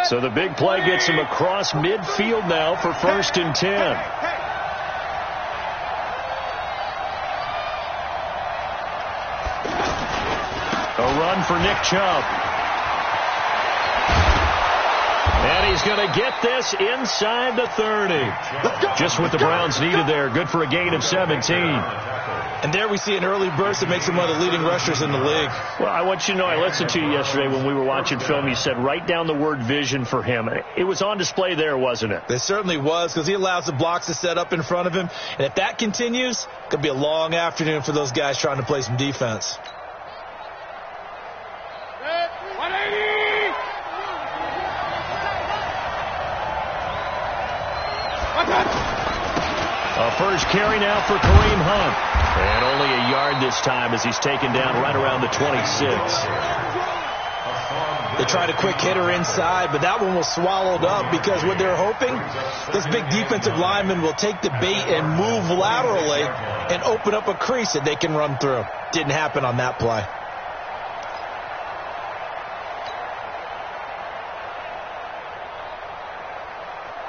So the big play gets him across midfield now for 1st and 10. A run for Nick Chubb. And he's going to get this inside the 30. Just what the Browns needed there. Good for a gain of 17. And there we see an early burst that makes him one of the leading rushers in the league. Well, I want you to know, I listened to you yesterday when we were watching film. You said write down the word vision for him. It was on display there, wasn't it? It certainly was, because he allows the blocks to set up in front of him. And if that continues, it could be a long afternoon for those guys trying to play some defense. A first carry now for Kareem Hunt. And only a yard this time as he's taken down right around the 26. They tried a quick hitter inside, but that one was swallowed up because what they're hoping, this big defensive lineman will take the bait and move laterally and open up a crease that they can run through. Didn't happen on that play.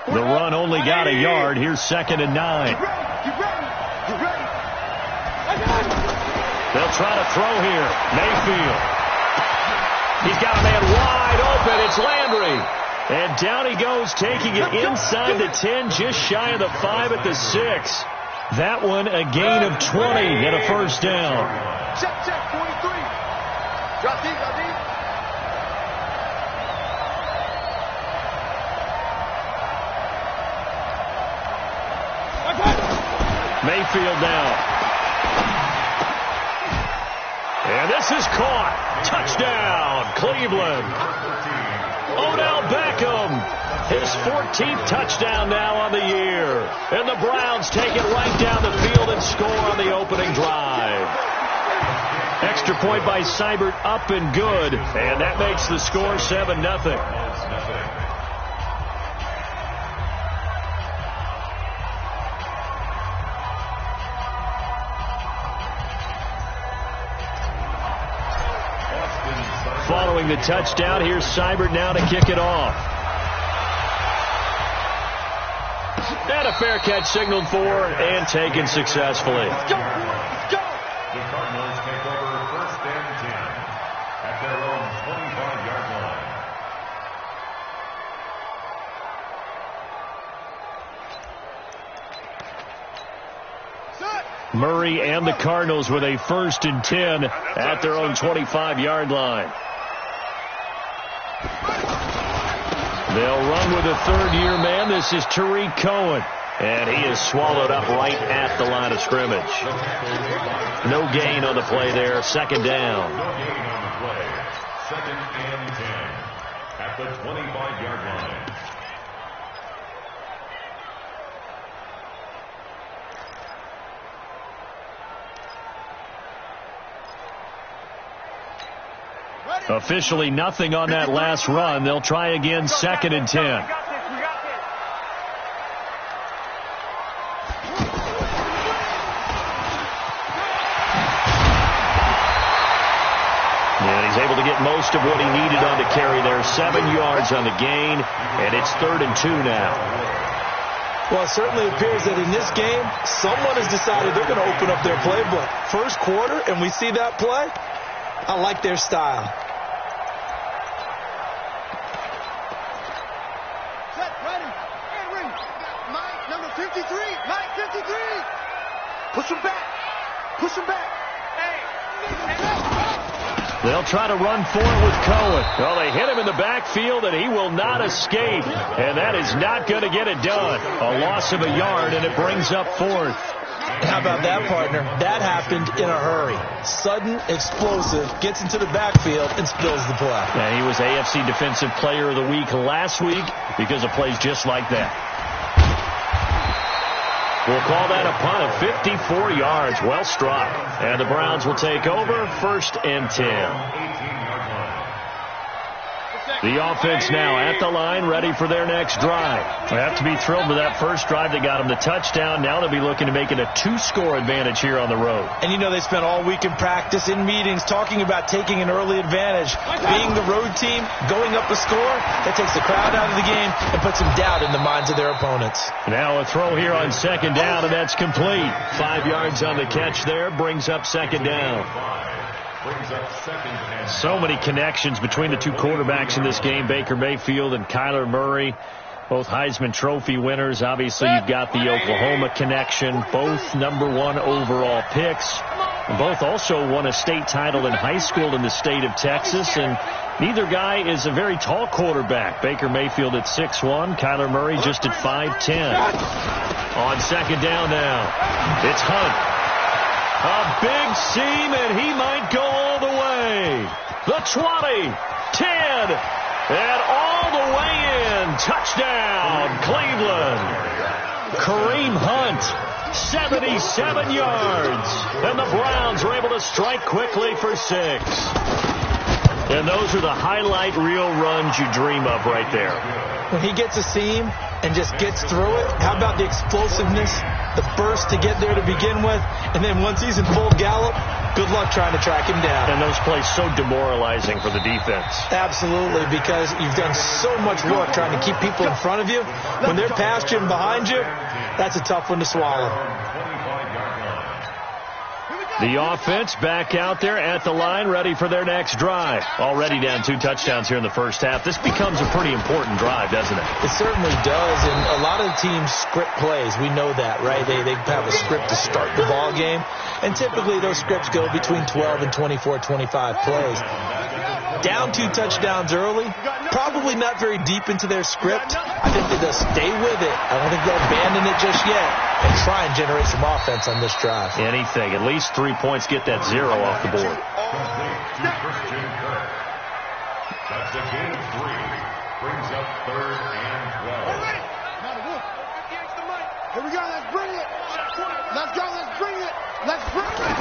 The run only got a yard. Here's 2nd and 9. They'll try to throw here. Mayfield. He's got a man wide open. It's Landry. And down he goes, taking it inside the 10, just shy of the 5 at the 6. That one a gain of 20 and a first down. Check, 43. Drop deep, drop deep. Mayfield now. And this is caught. Touchdown, Cleveland. Odell Beckham, his 14th touchdown now on the year. And the Browns take it right down the field and score on the opening drive. Extra point by Seibert, up and good. And that makes the score 7-0. Following the touchdown, here's Seibert now to kick it off. And a fair catch signaled for and taken successfully. Go! The Cardinals take over 1st and 10 at their own 25-yard line. Murray and the Cardinals with a 1st and 10 at their own 25-yard line. They'll run with a 3rd-year man. This is Tariq Cohen. And he is swallowed up right at the line of scrimmage. No gain on the play there. 2nd down. No gain on the play. 2nd and 10 at the 25-yard line. Officially nothing on that last run. They'll try again, 2nd and 10. And he's able to get most of what he needed on the carry there. 7 yards on the gain, and it's 3rd and 2 now. Well, it certainly appears that in this game, someone has decided they're going to open up their playbook. First quarter, and we see that play. I like their style. Set, ready, and ring. Mike, number 53. Mike, 53. Push him back. Push him back. They'll try to run for it with Cohen. Well, they hit him in the backfield, and he will not escape. And that is not going to get it done. A loss of a yard, and it brings up 4th. How about that, partner? That happened in a hurry. Sudden, explosive, gets into the backfield, and spills the play. And he was AFC Defensive Player of the Week last week because of plays just like that. We'll call that a punt of 54 yards. Well struck. And the Browns will take over 1st and 10. The offense now at the line, ready for their next drive. They have to be thrilled with that first drive that got them the touchdown. Now they'll be looking to make it a 2-score advantage here on the road. And you know they spent all week in practice, in meetings, talking about taking an early advantage. Being the road team, going up a score, that takes the crowd out of the game and puts some doubt in the minds of their opponents. Now a throw here on second down, and that's complete. 5 yards on the catch there, brings up second down. So many connections between the two quarterbacks in this game, Baker Mayfield and Kyler Murray, both Heisman Trophy winners. Obviously, you've got the Oklahoma connection, both #1 overall picks. And both also won a state title in high school in the state of Texas, and neither guy is a very tall quarterback. Baker Mayfield at 6'1", Kyler Murray just at 5'10". On second down now, it's Hunt. A big seam, and he might go all the way. The 20, 10, and all the way in. Touchdown, Cleveland. Kareem Hunt, 77 yards. And the Browns are able to strike quickly for 6. And those are the highlight reel runs you dream of right there. When he gets a seam and just gets through it, how about the explosiveness, the burst to get there to begin with, and then once he's in full gallop, good luck trying to track him down. And those plays so demoralizing for the defense. Absolutely, because you've done so much work trying to keep people in front of you. When they're past you and behind you, that's a tough one to swallow. The offense back out there at the line, ready for their next drive. Already down 2 touchdowns here in the first half. This becomes a pretty important drive, doesn't it? It certainly does, and a lot of the teams script plays. We know that, right? They have a script to start the ball game, and typically those scripts go between 12 and 24, 25 plays. Down 2 touchdowns early, probably not very deep into their script. I think they'll stay with it. I don't think they'll abandon it just yet and try and generate some offense on this drive. Anything. At least 3 points, get that 0 off the board. That's a gain of 3. Brings up 3rd and 12. Here we go. Let's bring it. Let's go. Let's bring it. Let's bring it.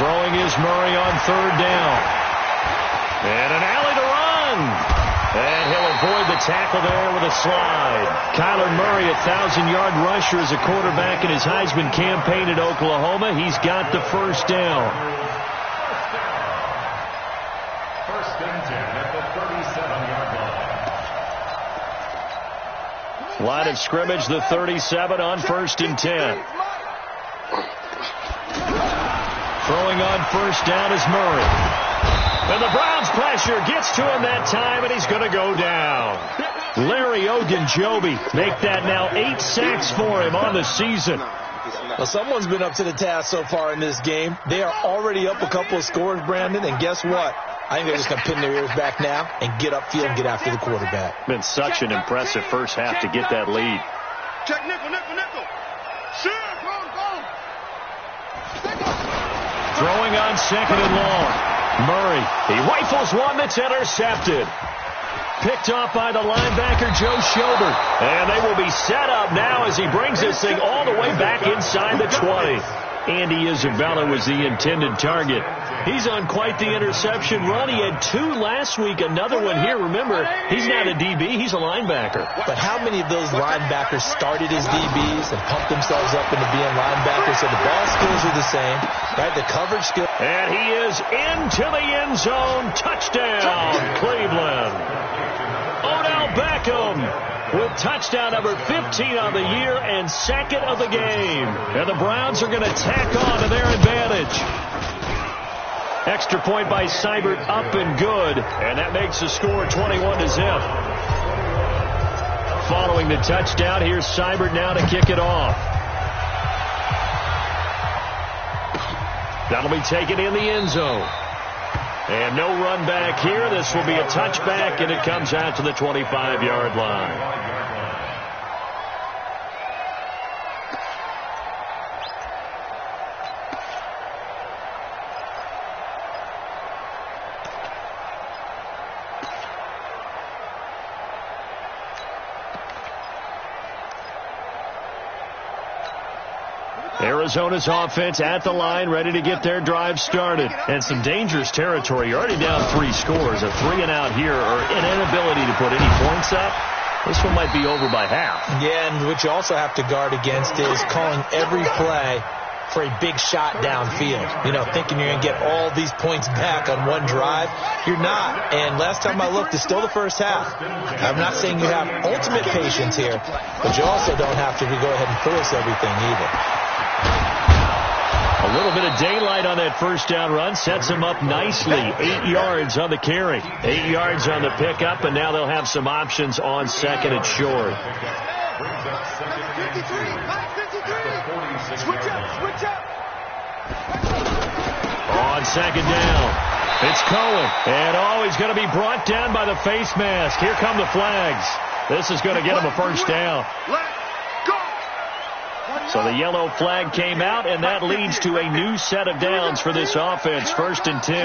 Throwing is Murray on 3rd down. And an alley to run. And he'll avoid the tackle there with a slide. Kyler Murray, 1,000-yard rusher as a quarterback in his Heisman campaign at Oklahoma. He's got the first down. First and 10 at the 37-yard line. Line of scrimmage, the 37 on 1st and 10. Throwing on 1st down is Murray. And the Browns pressure gets to him that time, and he's going to go down. Larry Ogunjobi make that now 8 sacks for him on the season. Well, someone's been up to the task so far in this game. They are already up a couple of scores, Brandon, and guess what? I think they're just going to pin their ears back now and get upfield and get after the quarterback. Been such an impressive first half to get that lead. Check nickel, nickel, nickel. Sure, go. Throwing on 2nd and long. Murray, he rifles one that's intercepted. Picked off by the linebacker, Joe Schobert. And they will be set up now as he brings this thing all the way back inside the 20. Andy Isabella was the intended target. He's on quite the interception run. He had 2 last week, another one here. Remember, he's not a DB, he's a linebacker. But how many of those linebackers started as DBs and pumped themselves up into being linebackers? So the ball skills are the same, right? The coverage skills. And he is into the end zone. Touchdown, Cleveland. Odell Beckham with touchdown number 15 on the year and 2nd of the game. And the Browns are going to tack on to their advantage. Extra point by Seibert, up and good. And that makes the score 21-0. Following the touchdown, here's Seibert now to kick it off. That'll be taken in the end zone. And no run back here. This will be a touchback, and it comes out to the 25-yard line. Arizona's offense at the line, ready to get their drive started. And some dangerous territory. You're already down 3 scores. A 3-and-out here, or an inability to put any points up. This one might be over by half. Yeah, and what you also have to guard against is calling every play for a big shot downfield. You know, thinking you're going to get all these points back on one drive. You're not. And last time I looked, it's still the first half. I'm not saying you have ultimate patience here, but you also don't have to go ahead and force everything either. A little bit of daylight on that first down run sets him up nicely. 8 yards on the carry. 8 yards on the pickup, and now they'll have some options on second and short. On second down, it's Cohen. And he's going to be brought down by the face mask. Here come the flags. This is going to get him a first down. So the yellow flag came out, and that leads to a new set of downs for this offense. 1st and 10.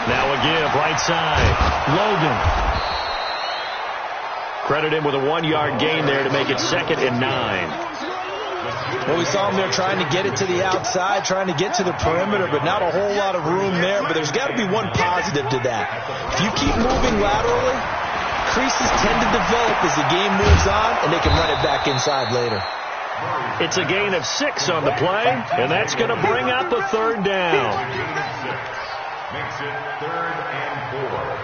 Now a give, right side. Logan. Credit him with a 1-yard gain there to make it 2nd and 9. Well, we saw him there trying to get it to the outside, trying to get to the perimeter, but not a whole lot of room there. But there's got to be one positive to that. If you keep moving laterally, creases tend to develop as the game moves on, and they can run it back inside later. It's a gain of 6 on the play, and that's going to bring up a 3rd down. Makes it 3rd and 4.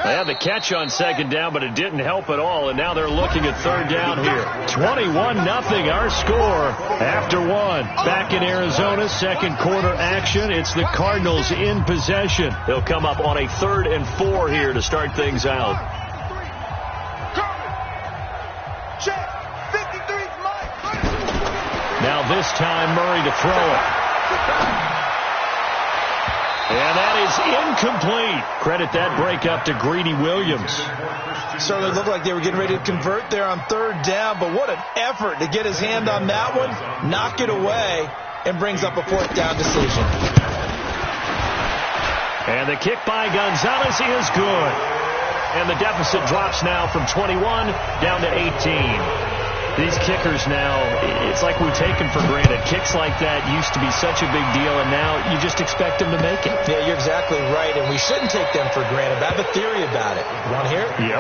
They had the catch on 2nd down, but it didn't help at all, and now they're looking at 3rd down here. 21-0 our score after 1. Back in Arizona, 2nd quarter action. It's the Cardinals in possession. They'll come up on a 3rd and 4 here to start things out. Now this time Murray to throw it. And that is incomplete. Credit that break up to Greedy Williams. Certainly looked like they were getting ready to convert there on 3rd down, but what an effort to get his hand on that one, knock it away, and brings up a 4th down decision. And the kick by Gonzalez is good. And the deficit drops now from 21 down to 18. These kickers now, it's like we take them for granted. Kicks like that used to be such a big deal, and now you just expect them to make it. Yeah, you're exactly right, and we shouldn't take them for granted. But I have a theory about it. You want to hear it? Yeah.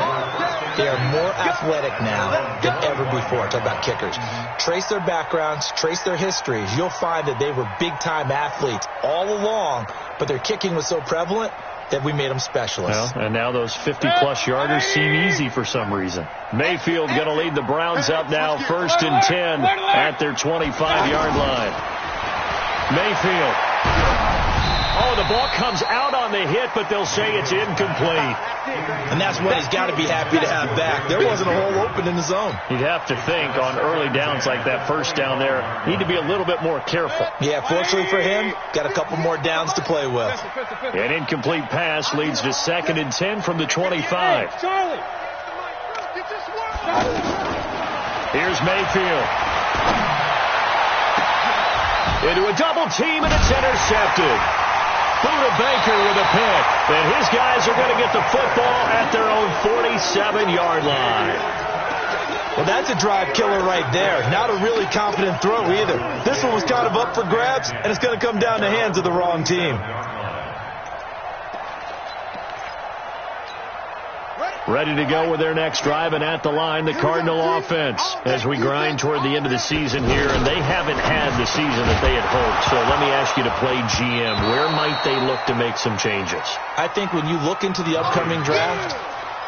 They are more athletic now than ever before. Talk about kickers. Trace their backgrounds, trace their histories. You'll find that they were big-time athletes all along, but their kicking was so prevalent that we made them specialists. Well, and now those 50-plus yarders seem easy for some reason. Mayfield going to lead the Browns up now 1st and 10 at their 25-yard line. Mayfield. Oh, the ball comes out on the hit, but they'll say it's incomplete. And that's what he's got to be happy to have back. There wasn't a hole open in the zone. You'd have to think on early downs like that first down there, need to be a little bit more careful. Yeah, fortunately for him, got a couple more downs to play with. An incomplete pass leads to 2nd and 10 from the 25. Here's Mayfield. Into a double team, and it's intercepted. Buda Baker with a pick. And his guys are going to get the football at their own 47-yard line. Well, that's a drive killer right there. Not a really confident throw either. This one was kind of up for grabs, and it's going to come down the hands of the wrong team. Ready to go with their next drive, and at the line, the Cardinal offense as we grind toward the end of the season here, and they haven't had the season that they had hoped. So let me ask you to play GM. Where might they look to make some changes? I think when you look into the upcoming draft,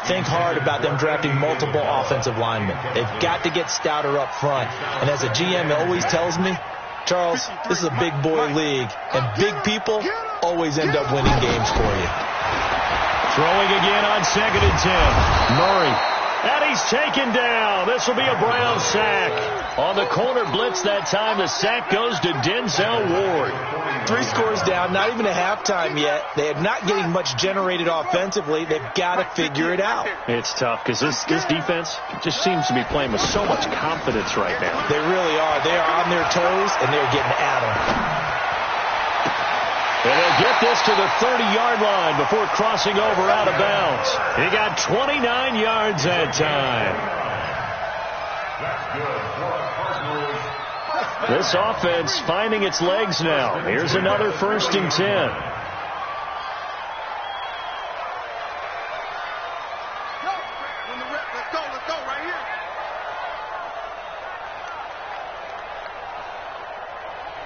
think hard about them drafting multiple offensive linemen. They've got to get stouter up front. And as a GM always tells me, Charles, this is a big boy league, and big people always end up winning games for you. Throwing again on 2nd and 10. Murray. And he's taken down. This will be a Brown sack. On the corner blitz that time, the sack goes to Denzel Ward. 3 scores down, not even a halftime yet. They are not getting much generated offensively. They've got to figure it out. It's tough because this defense just seems to be playing with so much confidence right now. They really are. They are on their toes, and they're getting at them. And they'll get take this to the 30-yard line before crossing over out of bounds. He got 29 yards that time. This offense finding its legs now. Here's another 1st and 10.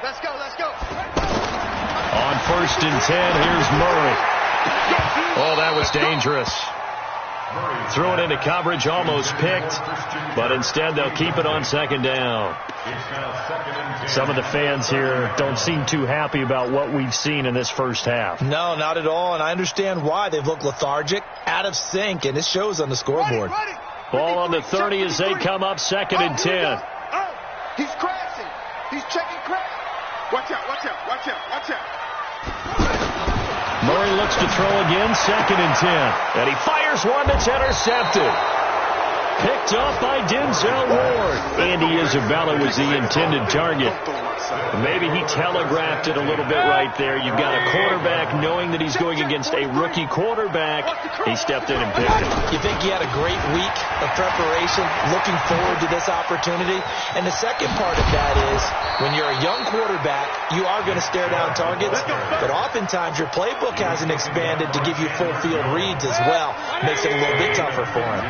Let's go. On 1st and 10, here's Murray. Oh, that was dangerous. Threw it into coverage, almost picked, but instead they'll keep it on 2nd down. Some of the fans here don't seem too happy about what we've seen in this first half. No, not at all, and I understand why. They've looked lethargic, out of sync, and it shows on the scoreboard. Ball on the 30 as they come up 2nd and 10. He's crashing. He's checking crash. Watch out. Murray looks to throw again, 2nd and 10. And he fires one that's intercepted. Picked off by Denzel Ward. Andy Isabella was the intended target. Maybe he telegraphed it a little bit right there. You've got a quarterback knowing that he's going against a rookie quarterback. He stepped in and picked it. You think he had a great week of preparation, looking forward to this opportunity? And the second part of that is, when you're a young quarterback, you are going to stare down targets, but oftentimes your playbook hasn't expanded to give you full field reads as well. Makes it a little bit tougher for him.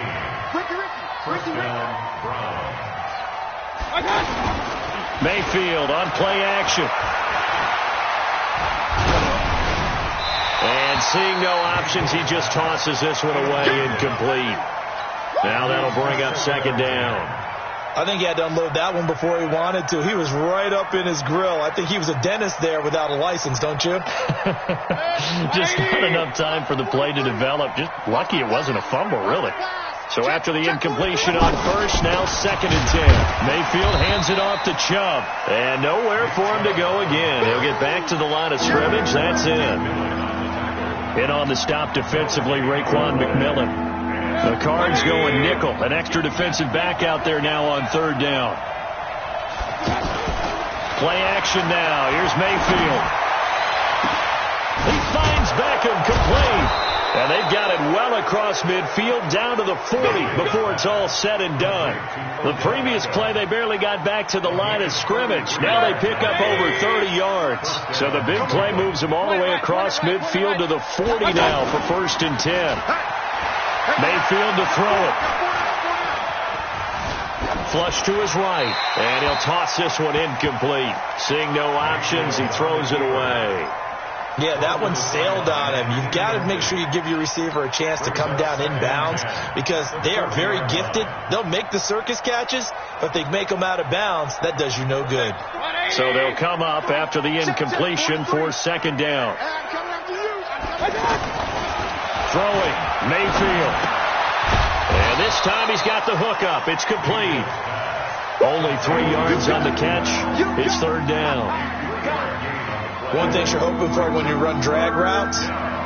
Mayfield on play action. And seeing no options, he just tosses this one away, incomplete. Now that'll bring up 2nd down. I think he had to unload that one before he wanted to. He was right up in his grill. I think he was a dentist there without a license, don't you? Just not enough time for the play to develop. Just lucky it wasn't a fumble, really. So after the incompletion on 1st, now 2nd and 10. Mayfield hands it off to Chubb. And nowhere for him to go again. He'll get back to the line of scrimmage. That's in. In on the stop defensively, Raekwon McMillan. The Cards going nickel. An extra defensive back out there now on 3rd down. Play action now. Here's Mayfield. He finds Beckham complete. And they've got it well across midfield down to the 40 before it's all said and done. The previous play, they barely got back to the line of scrimmage. Now they pick up over 30 yards. So the big play moves them all the way across midfield to the 40 now for 1st and 10. Mayfield to throw it. Flush to his right. And he'll toss this one incomplete. Seeing no options, he throws it away. Yeah, that one sailed on him. You've got to make sure you give your receiver a chance to come down inbounds because they are very gifted. They'll make the circus catches, but if they make them out of bounds, that does you no good. So they'll come up after the incompletion for 2nd down. Throwing, Mayfield. And this time he's got the hook up. It's complete. Only 3 yards on the catch. It's 3rd down. One thing you're hoping for when you run drag routes,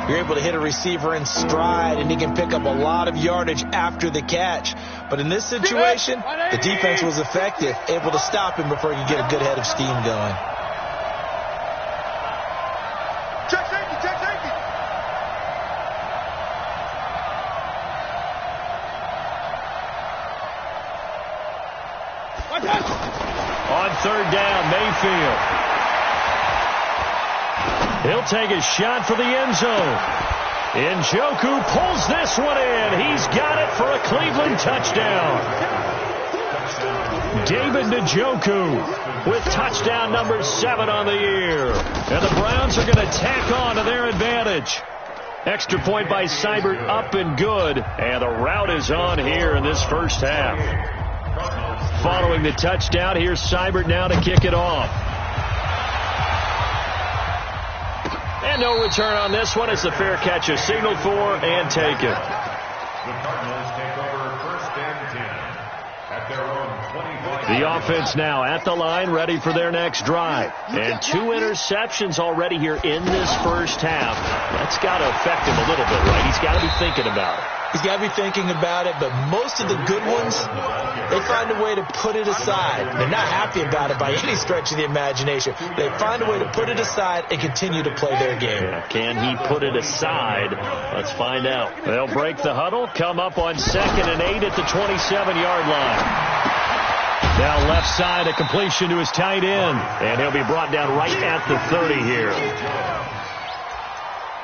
you're able to hit a receiver in stride, and he can pick up a lot of yardage after the catch. But in this situation, the defense was effective, able to stop him before he could get a good head of steam going. Check safety. On 3rd down, Mayfield. He'll take a shot for the end zone. Njoku pulls this one in. He's got it for a Cleveland touchdown. David Njoku with touchdown number 7 on the year. And the Browns are going to tack on to their advantage. Extra point by Seibert, up and good. And the route is on here in this first half. Following the touchdown, here's Seibert now to kick it off. And no return on this one. It's a fair catch is signaled for and taken. The Cardinals take over 1st and 10 at their own 25. The offense now at the line, ready for their next drive. And 2 interceptions already here in this first half. That's got to affect him a little bit, right? He's got to be thinking about it. He's got to be thinking about it, but most of the good ones, they find a way to put it aside. They're not happy about it by any stretch of the imagination. They find a way to put it aside and continue to play their game. Yeah, can he put it aside? Let's find out. They'll break the huddle, come up on 2nd and 8 at the 27-yard line. Now left side, a completion to his tight end, and he'll be brought down right at the 30 here.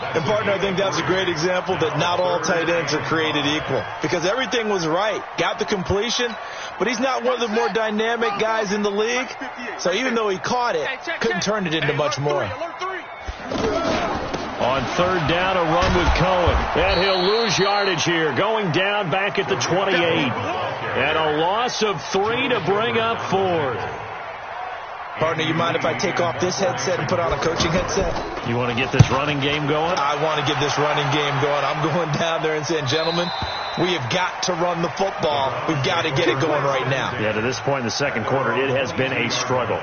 And, partner, I think that's a great example that not all tight ends are created equal, because everything was right. Got the completion, but he's not one of the more dynamic guys in the league. So even though he caught it, couldn't turn it into much more. On 3rd down, a run with Cohen. And he'll lose yardage here, going down back at the 28. And a loss of 3 to bring up 4th. Partner, you mind if I take off this headset and put on a coaching headset? You want to get this running game going? I want to get this running game going. I'm going down there and saying, gentlemen, we have got to run the football. We've got to get it going right now. Yeah, to this point in the second quarter, it has been a struggle.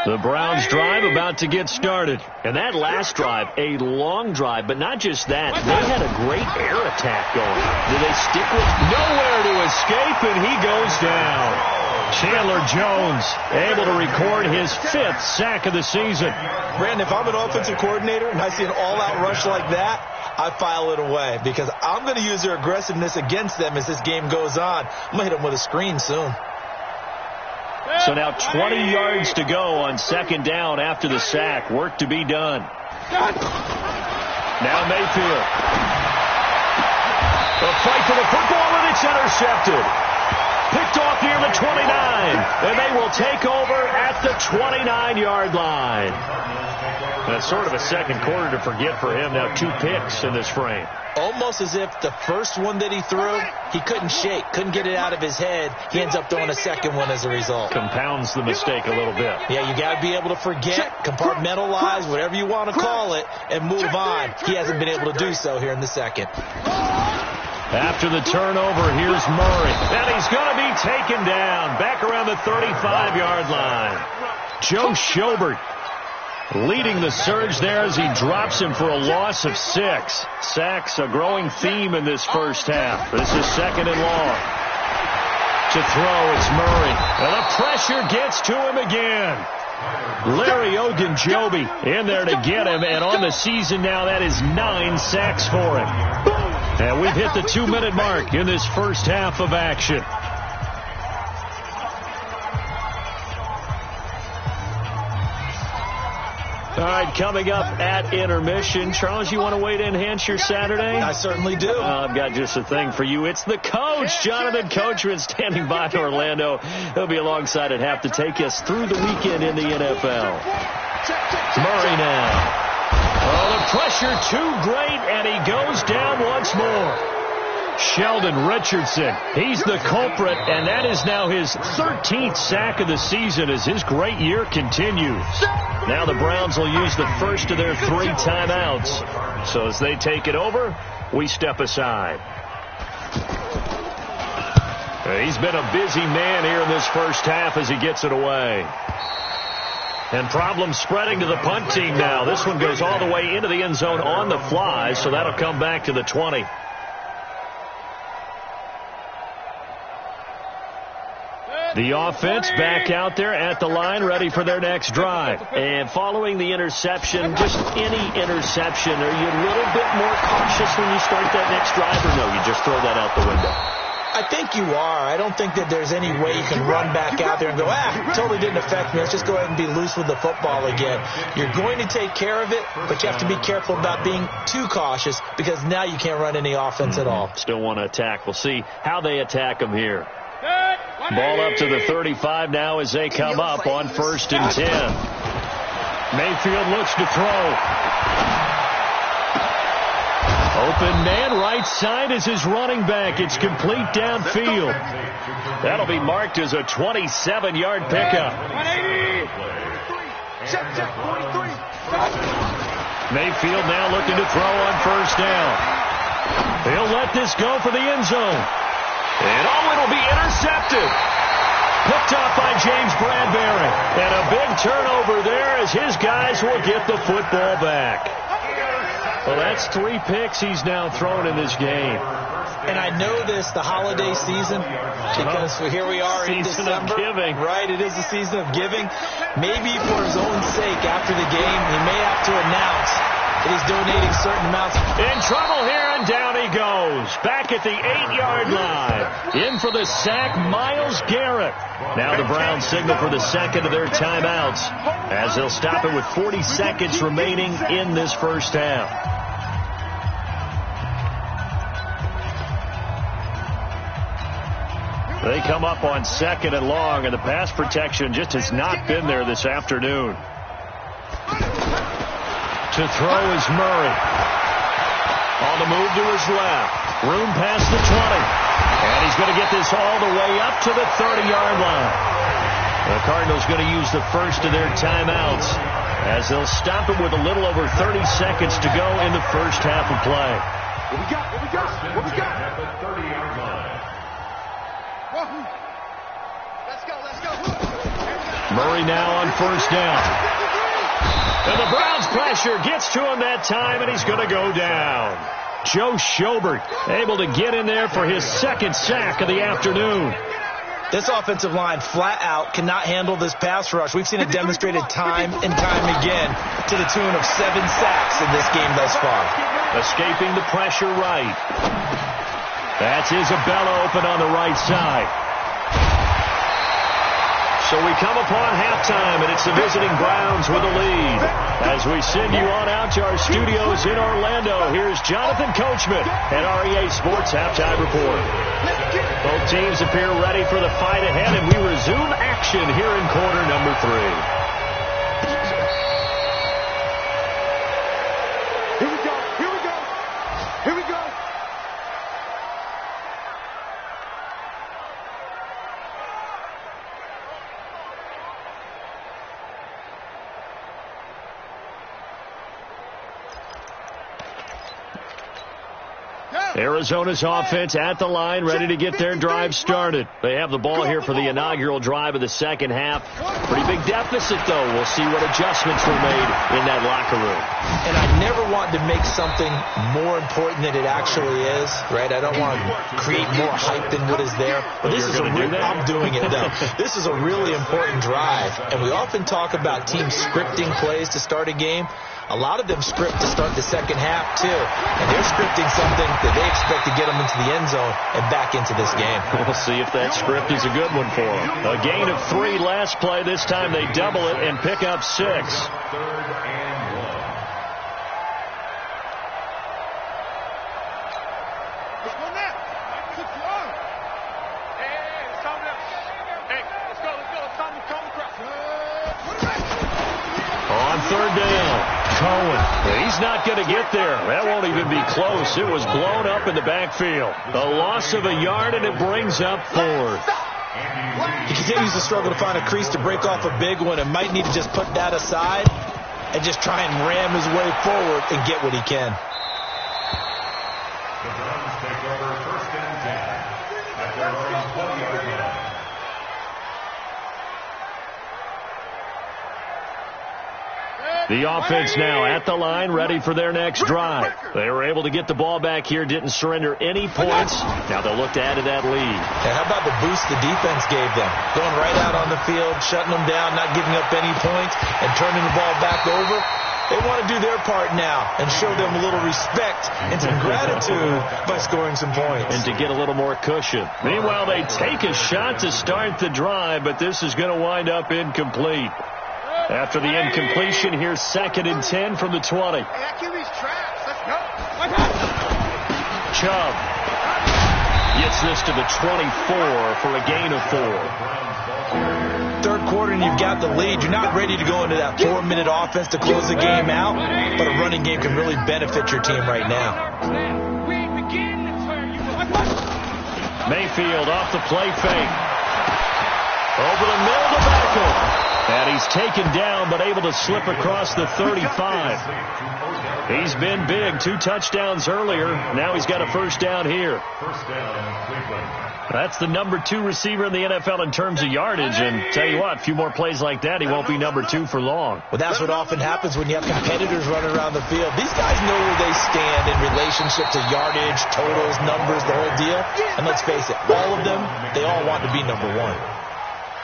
The Browns drive about to get started. And that last drive, a long drive, but not just that. They had a great air attack going. Did they stick with nowhere to escape, and he goes down. Chandler Jones able to record his 5th sack of the season. Brandon, if I'm an offensive coordinator and I see an all-out rush like that, I file it away because I'm going to use their aggressiveness against them as this game goes on. I'm going to hit them with a screen soon. So now 20 yards to go on 2nd down after the sack. Work to be done. Now Mayfield. A fight for the football, and it's intercepted. Picked off near the 29, and they will take over at the 29-yard line. That's sort of a second quarter to forget for him. Now 2 picks in this frame. Almost as if the first one that he threw, he couldn't shake, couldn't get it out of his head. He ends up throwing a second one as a result. Compounds the mistake a little bit. Yeah, you got to be able to forget, compartmentalize, whatever you want to call it, and move on. He hasn't been able to do so here in the second. After the turnover, here's Murray. And he's going to be taken down back around the 35-yard line. Joe Schobert leading the surge there as he drops him for a loss of 6. Sacks a growing theme in this first half. This is 2nd and long. To throw, it's Murray. And the pressure gets to him again. Larry Ogunjobi in there to get him. And on the season now, that is 9 sacks for him. And we've hit the 2-minute mark in this first half of action. All right, coming up at intermission. Charles, you want to wait to enhance your Saturday? I certainly do. I've got just a thing for you. It's the coach, Jonathan Coachman, standing by in Orlando. He'll be alongside at half to take us through the weekend in the NFL. Murray now. Oh, the pressure too great, and he goes down once more. Sheldon Richardson, he's the culprit, and that is now his 13th sack of the season as his great year continues. Now the Browns will use the first of their 3 timeouts. So as they take it over, we step aside. He's been a busy man here in this first half as he gets it away. And problems spreading to the punt team now. This one goes all the way into the end zone on the fly, so that'll come back to the 20. The offense back out there at the line, ready for their next drive. And following the interception, just any interception, are you a little bit more cautious when you start that next drive, or no, you just throw that out the window? I think you are. I don't think that there's any way you can run back out there and go, totally didn't affect me. Let's just go ahead and be loose with the football again. You're going to take care of it, but you have to be careful about being too cautious because now you can't run any offense at all. Still want to attack. We'll see how they attack them here. Ball up to the 35 now as they come up on 1st and 10. Mayfield looks to throw. Open man, right side is his running back. It's complete downfield. That'll be marked as a 27-yard pickup. Mayfield now looking to throw on 1st down. He'll let this go for the end zone. And it'll be intercepted. Picked off by James Bradbury. And a big turnover there as his guys will get the football back. Well, that's 3 picks he's now thrown in this game. And I know this, the holiday season, because here we are in December. Season of giving. Right, it is the season of giving. Maybe for his own sake, after the game, he may have to announce that he's donating certain amounts. In trouble here, and down he goes. Back at the 8-yard line. In for the sack, Myles Garrett. Now the Browns signal for the second of their timeouts, as they'll stop it with 40 seconds remaining in this first half. They come up on 2nd and long, and the pass protection just has not been there this afternoon. To throw is Murray. On the move to his left. Room past the 20. And he's going to get this all the way up to the 30-yard line. The Cardinals going to use the first of their timeouts, as they'll stop it with a little over 30 seconds to go in the first half of play. What we got? What we got? What we got? At the 30-yard line. Let's go, let's go. Murray now on first down. And the Browns pressure gets to him that time, and he's going to go down. Joe Schobert able to get in there for his second sack of the afternoon. This offensive line flat out cannot handle this pass rush. We've seen it demonstrated time and time again to the tune of 7 sacks in this game thus far. Escaping the pressure right. That's Isabella open on the right side. So we come upon halftime, and it's the visiting Browns with a lead. As we send you on out to our studios in Orlando, here's Jonathan Coachman at REA Sports Halftime Report. Both teams appear ready for the fight ahead, and we resume action here in quarter number 3. Here we go, here we go, here we go. Arizona's offense at the line, ready to get their drive started. They have the ball here for the inaugural drive of the second half. Pretty big deficit, though. We'll see what adjustments were made in that locker room. And I never want to make something more important than it actually is, right? I don't want to create more hype than what is there. But this is I'm doing it, though. This is a really important drive. And we often talk about teams scripting plays to start a game. A lot of them script to start the second half, too. And they're scripting something that they expect to get them into the end zone and back into this game. We'll see if that script is a good one for them. A gain of 3 last play. This time they double it and pick up 6. 3rd and 1. On 3rd down, Cohen. He's not going to get there. That won't even be close. It was blown up in the backfield. A loss of a yard, and it brings up 4th. He continues to struggle to find a crease to break off a big one, and might need to just put that aside and just try and ram his way forward and get what he can. The Browns take over 1st and 10 at their own 20-yard line. The offense now at the line, ready for their next drive. They were able to get the ball back here, didn't surrender any points. Now they'll look to add to that lead. And how about the boost the defense gave them? Going right out on the field, shutting them down, not giving up any points, and turning the ball back over. They want to do their part now and show them a little respect and some gratitude by scoring some points. And to get a little more cushion. Meanwhile, they take a shot to start the drive, but this is going to wind up incomplete. After the incompletion, here's 2nd and 10 from the 20. Chubb gets this to the 24 for a gain of 4. 3rd quarter and you've got the lead. You're not ready to go into that 4-minute offense to close the game out, but a running game can really benefit your team right now. Mayfield off the play fake. Over the middle to Beckham. And he's taken down, but able to slip across the 35. He's been big. 2 touchdowns earlier. Now he's got a first down here. First down, Cleveland. That's the number 2 receiver in the NFL in terms of yardage. And tell you what, a few more plays like that, he won't be number 2 for long. Well, that's what often happens when you have competitors running around the field. These guys know where they stand in relationship to yardage, totals, numbers, the whole deal. And let's face it, all of them, they all want to be number 1.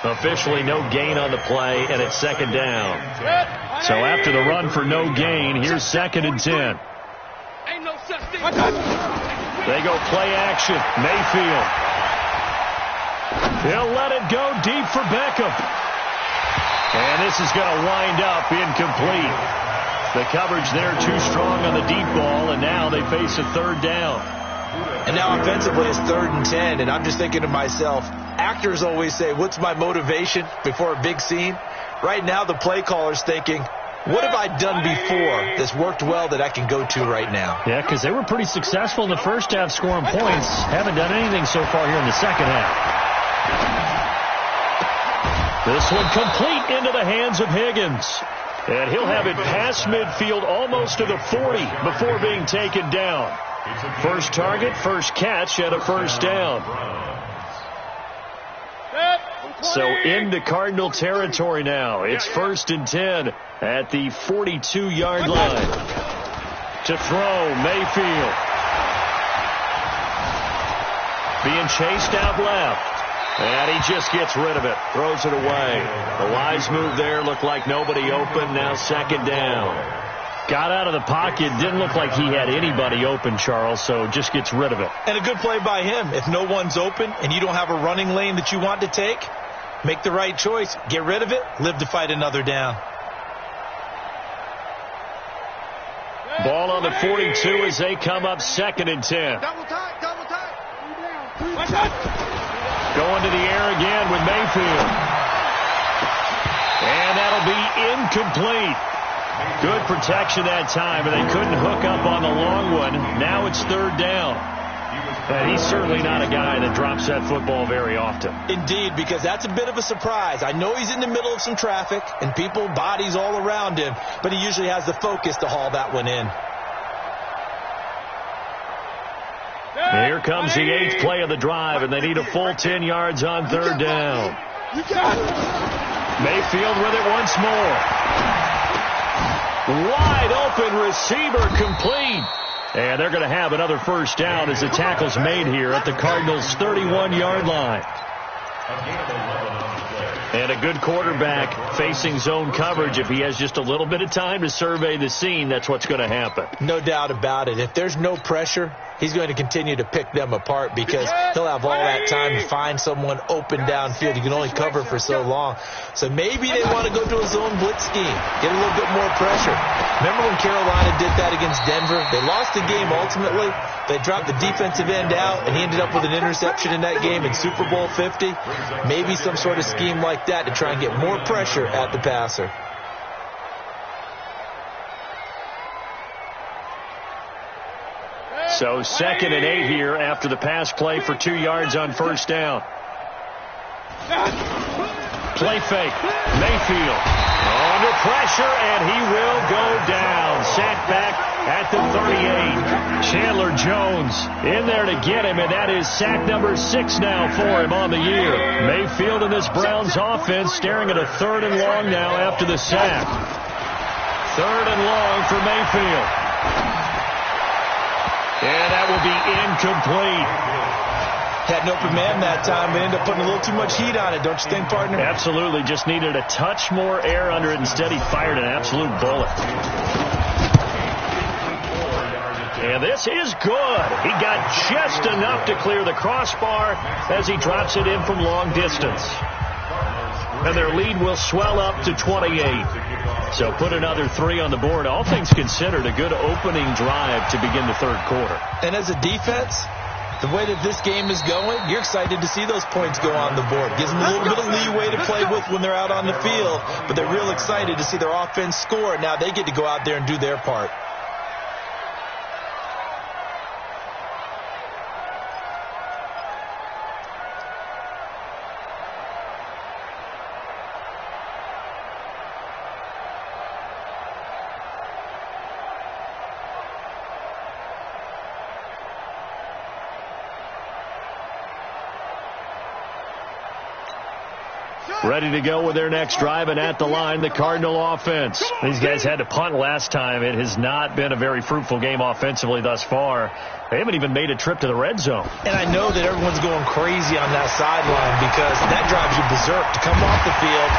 Officially no gain on the play, and it's second down. So after the run for no gain, here's 2nd and 10. They go play action. Mayfield. He'll let it go deep for Beckham. And this is going to wind up incomplete. The coverage there too strong on the deep ball, and now they face a 3rd down. And now offensively it's 3rd and 10, and I'm just thinking to myself, actors always say, what's my motivation before a big scene? Right now the play caller's thinking, what have I done before that's worked well that I can go to right now? Yeah, because they were pretty successful in the first half scoring points. Haven't done anything so far here in the second half. This one complete into the hands of Higgins. And he'll have it past midfield almost to the 40 before being taken down. First target, first catch, and a first down. So into Cardinal territory now. It's 1st and 10 at the 42-yard line. To throw, Mayfield. Being chased out left. And he just gets rid of it. Throws it away. The wise move there. Looked like nobody open. Now 2nd down. Got out of the pocket. Didn't look like he had anybody open, Charles, so just gets rid of it. And a good play by him. If no one's open and you don't have a running lane that you want to take, make the right choice. Get rid of it. Live to fight another down. Ball on the 42 as they come up 2nd and 10. Double tight, double tight. Going to the air again with Mayfield. And that'll be incomplete. Good protection that time, and they couldn't hook up on the long one. Now it's 3rd down. And he's certainly not a guy that drops that football very often. Indeed, because that's a bit of a surprise. I know he's in the middle of some traffic and people, bodies all around him, but he usually has the focus to haul that one in. Here comes the 8th play of the drive, and they need a full 10 yards on 3rd down. Mayfield with it once more. Wide open receiver complete. And they're going to have another first down as the tackle's made here at the Cardinals' 31-yard line. And a good quarterback facing zone coverage. If he has just a little bit of time to survey the scene, that's what's going to happen. No doubt about it. If there's no pressure, he's going to continue to pick them apart because he'll have all that time to find someone open downfield. You can only cover for so long. So maybe they want to go to a zone blitz scheme, get a little bit more pressure. Remember when Carolina did that against Denver? They lost the game ultimately. They dropped the defensive end out, and he ended up with an interception in that game in Super Bowl 50. Maybe some sort of scheme like that to try and get more pressure at the passer. So 2nd and 8 here after the pass play for 2 yards on first down. Play fake. Mayfield under pressure, and he will go down. Sacked back at the 38. Chandler Jones in there to get him, and that is sack number 6 now for him on the year. Mayfield in this Browns offense staring at a 3rd and long now after the sack. 3rd and long for Mayfield. And that will be incomplete. Had an open man that time, but ended up putting a little too much heat on it, don't you think, partner? Absolutely. Just needed a touch more air under it. Instead, he fired an absolute bullet. And this is good. He got just enough to clear the crossbar as he drops it in from long distance. And their lead will swell up to 28. So put another 3 on the board. All things considered, a good opening drive to begin the 3rd quarter. And as a defense, the way that this game is going, you're excited to see those points go on the board. Gives them a little bit of leeway to play with when they're out on the field, but they're real excited to see their offense score. Now they get to go out there and do their part. ready to go with their next drive, and at the line, the Cardinal offense. These guys had to punt last time. It has not been a very fruitful game offensively thus far. They haven't even made a trip to the red zone. And I know that everyone's going crazy on that sideline because that drives you berserk to come off the field,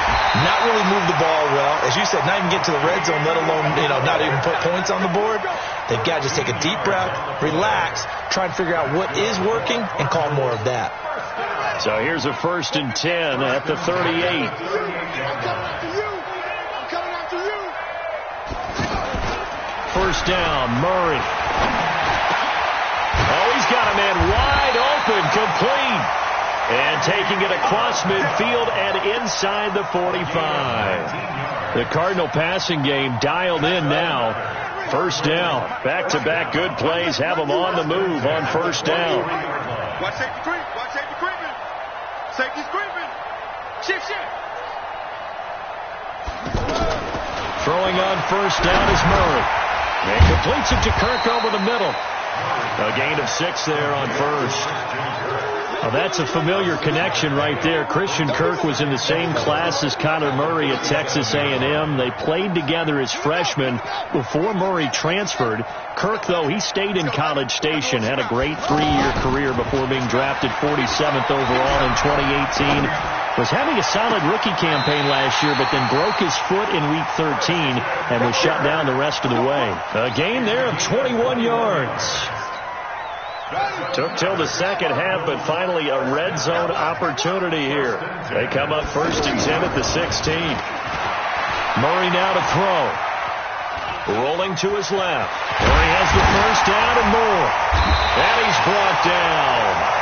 not really move the ball well. As you said, not even get to the red zone, let alone, not even put points on the board. They've got to just take a deep breath, relax, try and figure out what is working, and call more of that. So here's a 1st and 10 at the 38. I'm coming after you. I'm coming after you. 1st down, Murray. Oh, he's got a man wide open, complete. And taking it across midfield and inside the 45. The Cardinal passing game dialed in now. 1st down. Back-to-back good plays have them on the move on 1st down. Watch safety creep. Watch safety creeping. Safety's creeping. Shift. Throwing on 1st down is Murray. And completes it to Kirk over the middle. A gain of 6 there on 1st. Well, that's a familiar connection right there. Christian Kirk was in the same class as Kyler Murray at Texas A&M. They played together as freshmen before Murray transferred. Kirk, though, he stayed in College Station, had a great 3-year career before being drafted 47th overall in 2018. Was having a solid rookie campaign last year, but then broke his foot in Week 13 and was shut down the rest of the way. A gain there of 21 yards. Took till the second half, but finally a red zone opportunity here. They come up 1st and 10 at the 16. Murray now to throw. Rolling to his left. Murray has the 1st down and more. And he's brought down.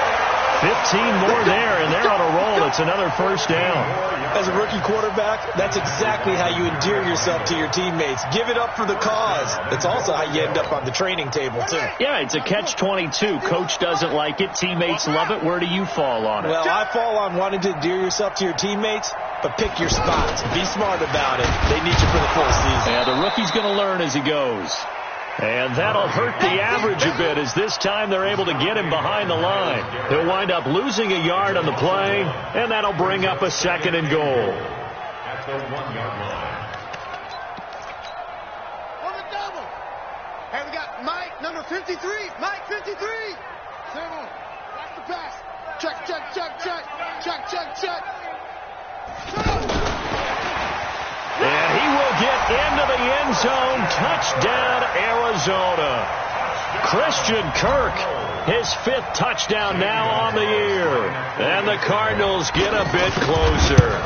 15 more there, and they're on a roll. It's another 1st down. As a rookie quarterback, that's exactly how you endear yourself to your teammates. Give it up for the cause. It's also how you end up on the training table, too. Yeah, it's a catch-22. Coach doesn't like it. Teammates love it. Where do you fall on it? Well, I fall on wanting to endear yourself to your teammates, but pick your spots. Be smart about it. They need you for the full season. Yeah, the rookie's going to learn as he goes. And that'll hurt the average a bit as this time they're able to get him behind the line. He'll wind up losing a yard on the play, and that'll bring up a 2nd and goal. At the 1-yard line. On the double. Hey, we got Mike, number 53. Mike, 53. Simple. Watch the pass. Check. And he will get into the end zone. Touchdown, Arizona. Christian Kirk, his 5th touchdown now on the year. And the Cardinals get a bit closer.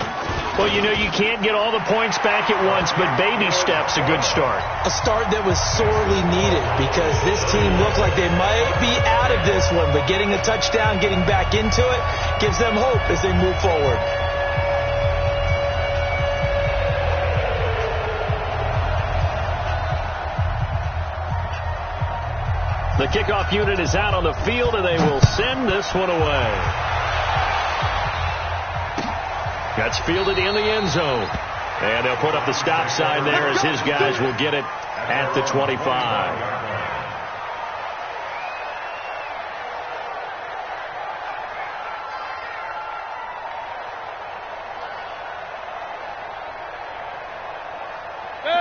Well, you can't get all the points back at once, but baby steps, a good start. A start that was sorely needed because this team looked like they might be out of this one, but getting a touchdown, getting back into it, gives them hope as they move forward. The kickoff unit is out on the field, and they will send this one away. That's fielded in the end zone. And they'll put up the stop sign there as his guys will get it at the 25.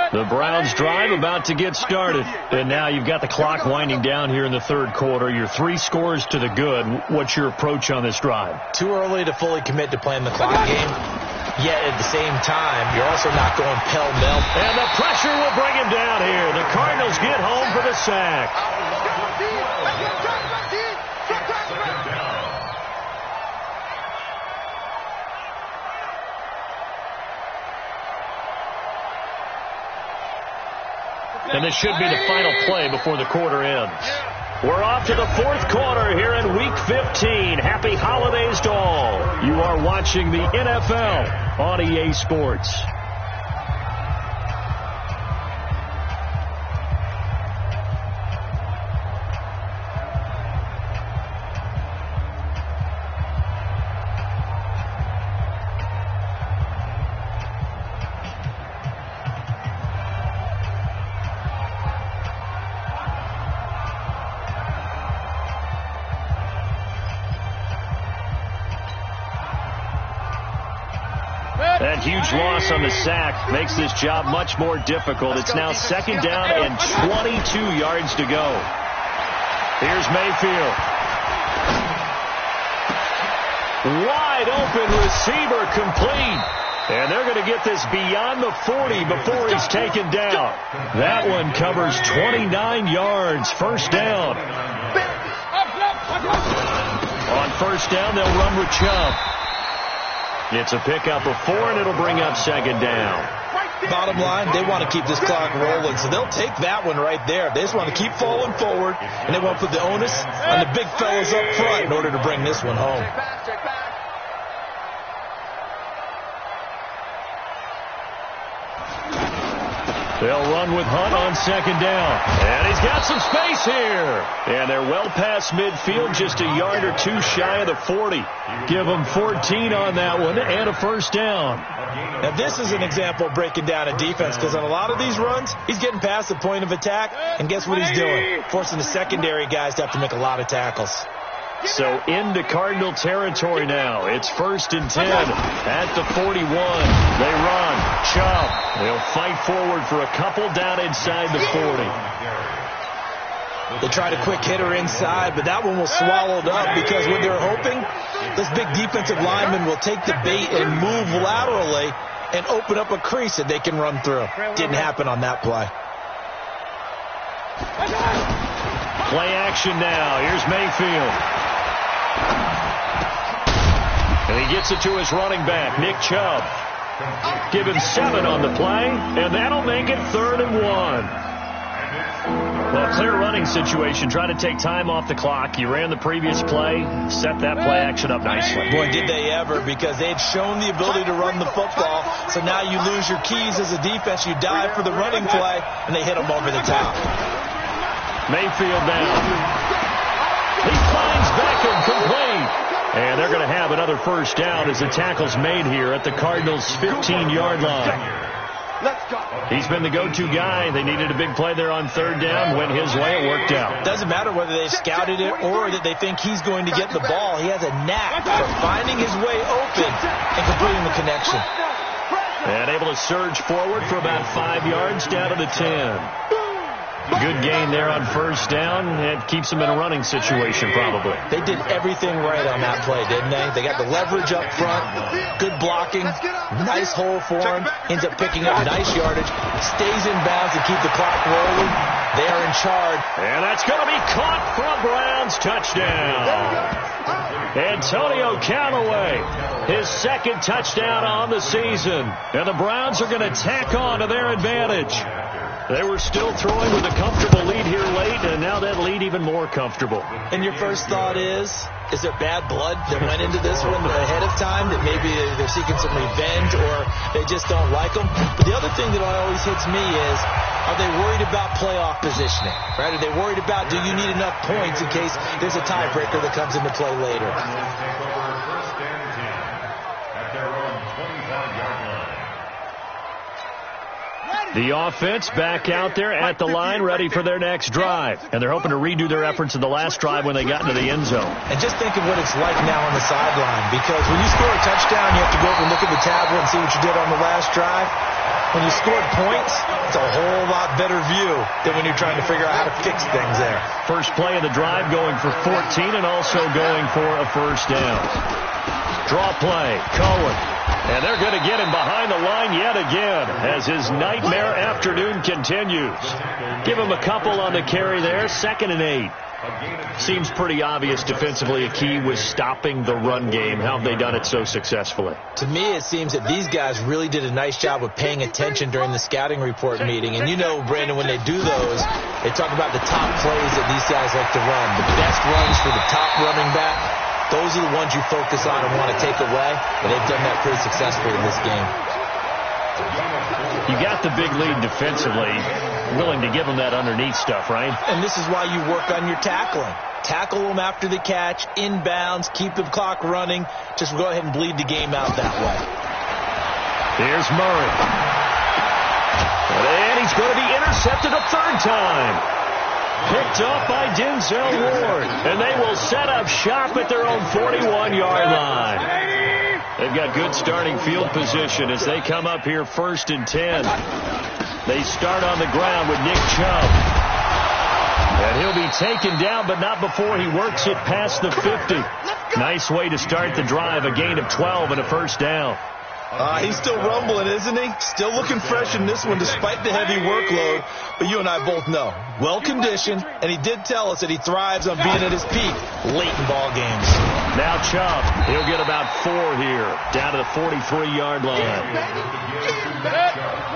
The Browns drive about to get started. And now you've got the clock winding down here in the 3rd quarter. You're 3 scores to the good. What's your approach on this drive? Too early to fully commit to playing the clock game. Yet at the same time, you're also not going pell-mell. And the pressure will bring him down here. The Cardinals get home for the sack. And this should be the final play before the quarter ends. We're off to the 4th quarter here in Week 15. Happy holidays to all. You are watching the NFL on EA Sports. huge loss on the sack makes this job much more difficult. It's now second down and 22 yards to go. Here's Mayfield. Wide open receiver complete. And they're going to get this beyond the 40 before he's taken down. That one covers 29 yards. First down. On first down, they'll run with Chubb. It's a pickup of 4, and it'll bring up second down. Bottom line, they want to keep this clock rolling, so they'll take that one right there. They just want to keep falling forward, and they want to put the onus on the big fellas up front in order to bring this one home. They'll run with Hunt on second down. And he's got some space here. And they're well past midfield, just a yard or two shy of the 40. Give them 14 on that one and a first down. Now, this is an example of breaking down a defense, because on a lot of these runs, he's getting past the point of attack, and guess what he's doing? Forcing the secondary guys to have to make a lot of tackles. So into Cardinal territory now. It's first and 10 at the 41. They run. Chubb. They'll fight forward for a couple down inside the 40. They try to quick hitter inside, but that one was swallowed up because what they're hoping, this big defensive lineman will take the bait and move laterally and open up a crease that they can run through. Didn't happen on that play. Play action now. Here's Mayfield. And he gets it to his running back, Nick Chubb. Give him 7 on the play, and that'll make it 3rd and 1. Well, clear running situation. Try to take time off the clock. You ran the previous play, set that play action up nicely. Boy, did they ever, because they had shown the ability to run the football. So now you lose your keys as a defense. You dive for the running play, and they hit them over the top. Mayfield down. He finds Beckham complete. And they're going to have another first down as the tackle's made here at the Cardinals' 15-yard line. He's been the go-to guy. They needed a big play there on third down. Went his way. It worked out. Doesn't matter whether they scouted it or that they think he's going to get the ball. He has a knack for finding his way open and completing the connection. And able to surge forward for about 5 yards down to the 10. Good gain there on first down. It keeps them in a running situation, probably. They did everything right on that play, didn't they? They got the leverage up front, good blocking, nice hole for him, ends up picking up nice yardage, stays in bounds to keep the clock rolling. They are in charge. And that's going to be caught for a Browns touchdown. Antonio Callaway, his second touchdown on the season. And the Browns are going to tack on to their advantage. They were still throwing with a comfortable lead here late, and now that lead even more comfortable. And your first thought is there bad blood that went into this one ahead of time, that maybe they're seeking some revenge or they just don't like them? But the other thing that always hits me is, are they worried about playoff positioning? Right? Are they worried about, do you need enough points in case there's a tiebreaker that comes into play later? The offense back out there at the line, ready for their next drive. And they're hoping to redo their efforts in the last drive when they got into the end zone. And just think of what it's like now on the sideline, because when you score a touchdown, you have to go over and look at the tablet and see what you did on the last drive. When you scored points, it's a whole lot better view than when you're trying to figure out how to fix things there. First play of the drive going for 14 and also going for a first down. Draw play, Cohen. And they're going to get him behind the line yet again as his nightmare afternoon continues. Give him a couple on the carry there, 2nd and 8. Seems pretty obvious defensively a key was stopping the run game. How have they done it so successfully? To me, it seems that these guys really did a nice job of paying attention during the scouting report meeting. And you know, Brandon, when they do those, they talk about the top plays that these guys like to run. The best runs for the top running back. Those are the ones you focus on and want to take away, and they've done that pretty successfully in this game. You got the big lead defensively, willing to give them that underneath stuff, right? And this is why you work on your tackling. Tackle them after the catch, inbounds, keep the clock running. Just go ahead and bleed the game out that way. Here's Murray. And he's going to be intercepted a 3rd time. Picked up by Denzel Ward. And they will set up shop at their own 41-yard line. They've got good starting field position as they come up here 1st and 10. They start on the ground with Nick Chubb. And he'll be taken down, but not before he works it past the 50. Nice way to start the drive, a gain of 12 and a first down. He's still rumbling, isn't he? Still looking fresh in this one despite the heavy workload. But you and I both know, well-conditioned, and he did tell us that he thrives on being at his peak late in ball games. Now Chubb, he'll get about 4 here, down to the 43-yard line.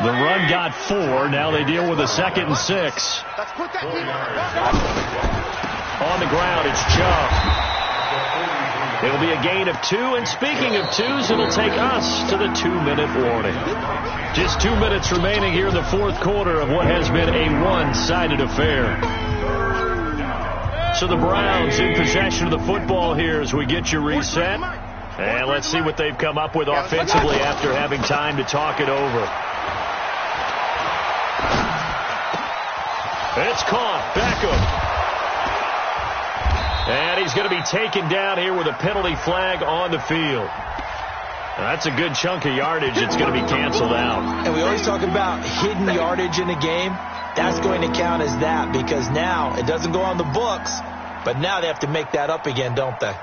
The run got 4. Now they deal with a 2nd and 6. On the ground, it's Chubb. It'll be a gain of 2, and speaking of 2s, it'll take us to the 2-minute warning. Just 2 minutes remaining here in the 4th quarter of what has been a one-sided affair. So the Browns in possession of the football here as we get you reset. And let's see what they've come up with offensively after having time to talk it over. It's caught. Beckham. And he's going to be taken down here with a penalty flag on the field. That's a good chunk of yardage. It's going to be canceled out. And we always talk about hidden yardage in a game. That's going to count as that because now it doesn't go on the books, but now they have to make that up again, don't they?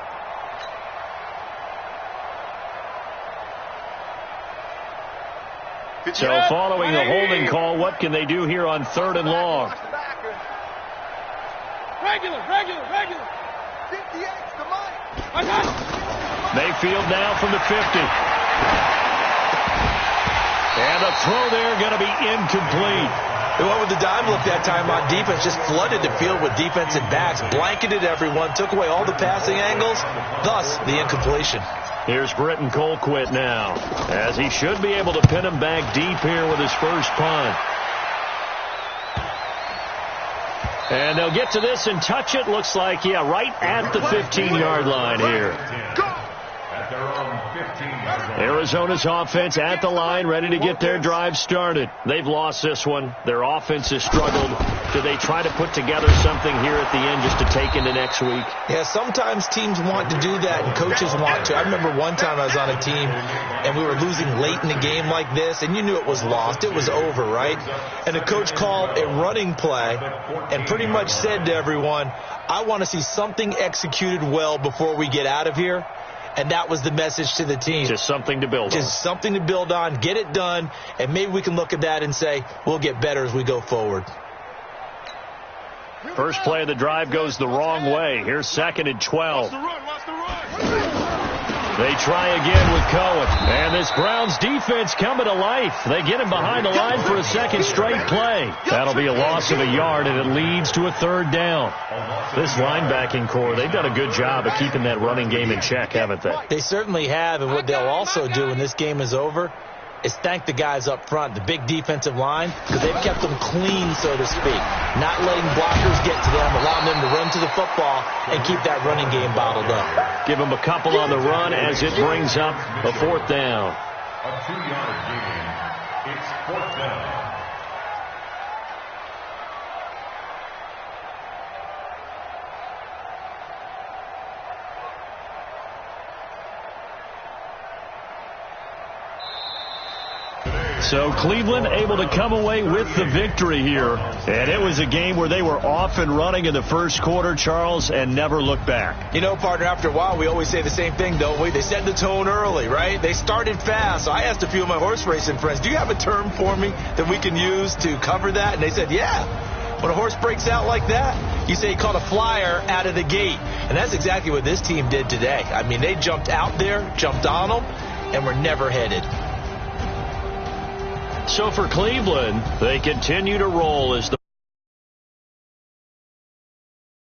So following the holding call, what can they do here on 3rd and long? Regular. Mayfield now from the 50. And the throw there going to be incomplete. They went with the dime look that time on defense, just flooded the field with defensive backs, blanketed everyone, took away all the passing angles, thus the incompletion. Here's Britton Colquitt now, as he should be able to pin him back deep here with his first punt. And they'll get to this and touch it. Looks like, yeah, right at the 15-yard line here. Arizona's offense at the line, ready to get their drive started. They've lost this one. Their offense has struggled. Do they try to put together something here at the end just to take into next week? Yeah, sometimes teams want to do that and coaches want to. I remember one time I was on a team and we were losing late in the game like this, and you knew it was lost. It was over, right? And the coach called a running play and pretty much said to everyone, I want to see something executed well before we get out of here. And that was the message to the team. Just something to build on. Just something to build on, get it done, and maybe we can look at that and say, we'll get better as we go forward. First play of the drive goes the wrong way. Here's 2nd and 12. They try again with Cohen. And this Browns defense coming to life. They get him behind the line for a second straight play. That'll be a loss of a yard, and it leads to a 3rd down. This linebacking core, they've done a good job of keeping that running game in check, haven't they? They certainly have, and what they'll also do when this game is over is thank the guys up front, the big defensive line, because they've kept them clean, so to speak. Not letting blockers get to them, allowing them to run to the football and keep that running game bottled up. Give them a couple on the run as it brings up a 4th down. A 2-yard gain. It's 4th down. So Cleveland able to come away with the victory here. And it was a game where they were off and running in the first quarter, Charles, and never looked back. You know, partner, after a while, we always say the same thing, don't we? They set the tone early, right? They started fast. So I asked a few of my horse racing friends, do you have a term for me that we can use to cover that? And they said, yeah. When a horse breaks out like that, you say he caught a flyer out of the gate. And that's exactly what this team did today. I mean, they jumped out there, jumped on them, and were never headed. So for Cleveland, they continue to roll as the